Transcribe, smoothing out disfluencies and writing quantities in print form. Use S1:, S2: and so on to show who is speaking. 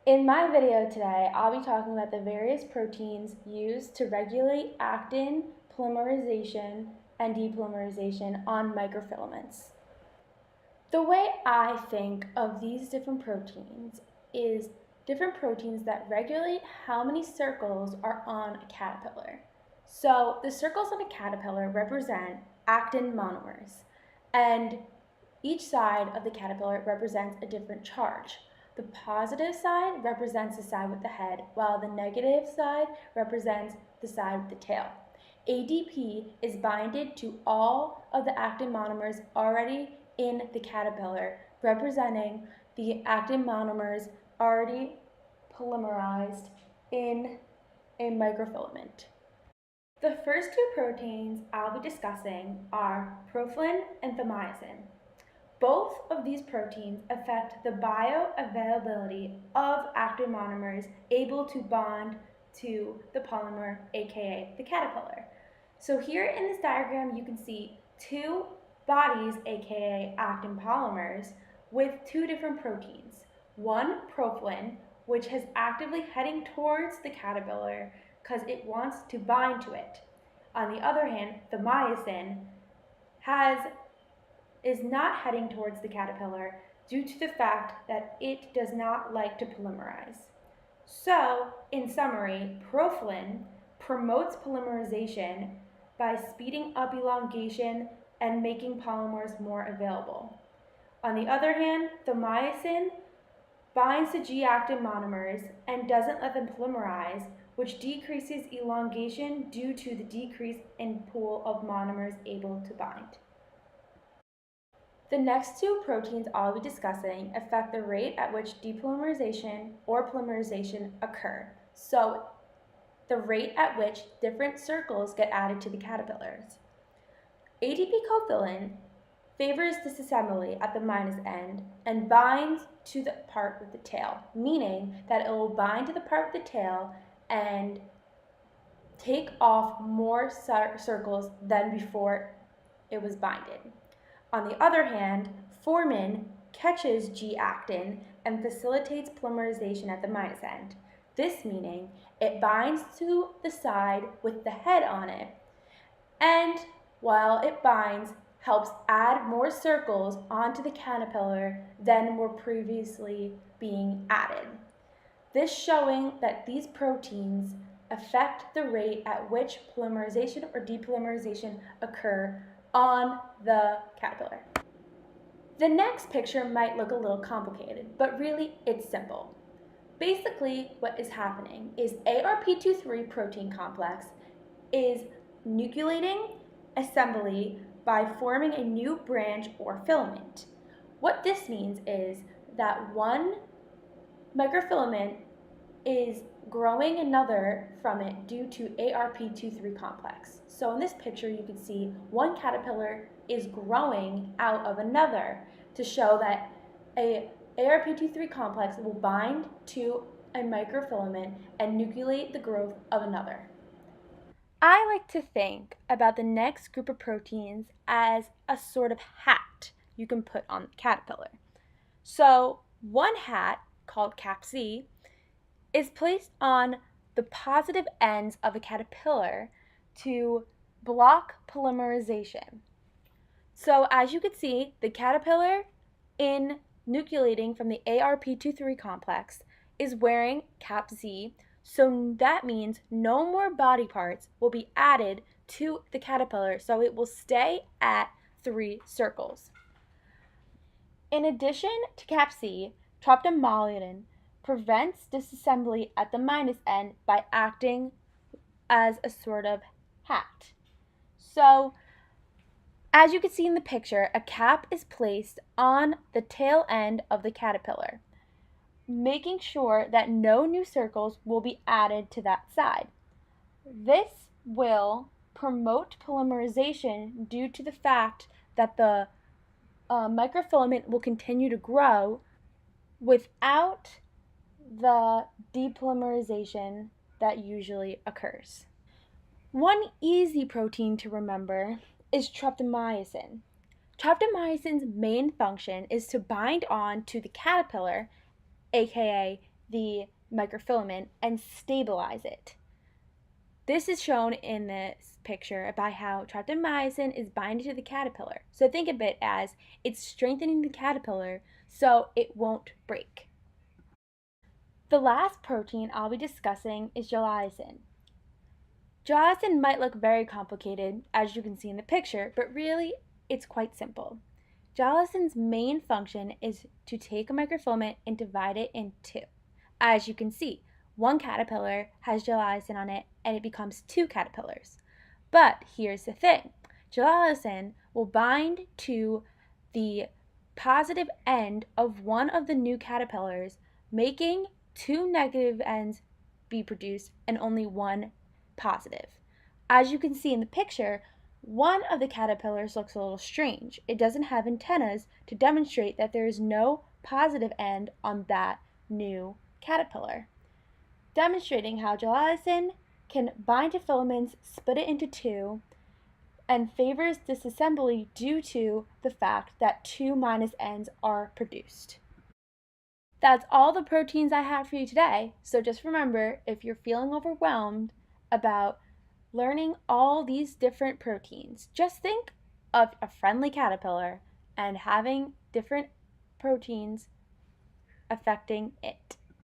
S1: In my video today, I'll be talking about the various proteins used to regulate actin polymerization and depolymerization on microfilaments. The way I think of these different proteins is different proteins that regulate how many circles are on a caterpillar. So the circles on a caterpillar represent actin monomers, and each side of the caterpillar represents a different charge. The positive side represents the side with the head, while the negative side represents the side with the tail. ADP is binded to all of the actin monomers already in the caterpillar, representing the actin monomers already polymerized in a microfilament. The first two proteins I'll be discussing are profilin and thymosin. Both of these proteins affect the bioavailability of actin monomers able to bond to the polymer, aka the caterpillar. So here in this diagram you can see two bodies, aka actin polymers, with two different proteins. One, profilin, which is actively heading towards the caterpillar because it wants to bind to it. On the other hand, thymosin is not heading towards the caterpillar due to the fact that it does not like to polymerize. So, in summary, profilin promotes polymerization by speeding up elongation and making polymers more available. On the other hand, thymosin binds to G-actin monomers and doesn't let them polymerize, which decreases elongation due to the decrease in pool of monomers able to bind. The next two proteins I'll be discussing affect the rate at which depolymerization or polymerization occur. So, the rate at which different circles get added to the caterpillars. ADP cofilin favors disassembly at the minus end and binds to the part with the tail, meaning that it will bind to the part with the tail and take off more circles than before it was binded. On the other hand, formin catches G-actin and facilitates polymerization at the minus end. This meaning it binds to the side with the head on it, and while it binds, helps add more circles onto the caterpillar than were previously being added. This showing that these proteins affect the rate at which polymerization or depolymerization occur on the caterpillar. The next picture might look a little complicated, but really it's simple. Basically, what is happening is ARP23 protein complex is nucleating assembly by forming a new branch or filament. What this means is that one microfilament is growing another from it due to ARP23 complex. So in this picture you can see one caterpillar is growing out of another to show that a ARP23 complex will bind to a microfilament and nucleate the growth of another. I like to think about the next group of proteins as a sort of hat you can put on the caterpillar. So one hat, called cap C, is placed on the positive ends of a caterpillar to block polymerization. So as you can see, the caterpillar in nucleating from the ARP23 complex is wearing cap Z, so that means no more body parts will be added to the caterpillar, so it will stay at 3 circles. In addition to cap C, troptomyosin prevents disassembly at the minus end by acting as a sort of hat. So, as you can see in the picture, a cap is placed on the tail end of the caterpillar, making sure that no new circles will be added to that side. This will promote polymerization due to the fact that the microfilament will continue to grow without the depolymerization that usually occurs. One easy protein to remember is troptomyosin. Troptomyosin's main function is to bind on to the caterpillar, aka the microfilament and stabilize it. This is shown in this picture by how tryptomyosin is binding to the caterpillar. So think of it as it's strengthening the caterpillar so it won't break. The last protein I'll be discussing is gelatin. Gelatin might look very complicated, as you can see in the picture, but really it's quite simple. Gelatin's main function is to take a microfilament and divide it in two. As you can see, one caterpillar has gelatin on it and it becomes two caterpillars. But here's the thing. Gelatin will bind to the positive end of one of the new caterpillars, making two negative ends be produced and only one positive. As you can see in the picture, one of the caterpillars looks a little strange. It doesn't have antennas to demonstrate that there is no positive end on that new caterpillar, demonstrating how gelatin can bind to filaments, split it into two, and favors disassembly due to the fact that two minus ends are produced. That's all the proteins I have for you today, so just remember, if you're feeling overwhelmed about learning all these different proteins, just think of a friendly caterpillar and having different proteins affecting it.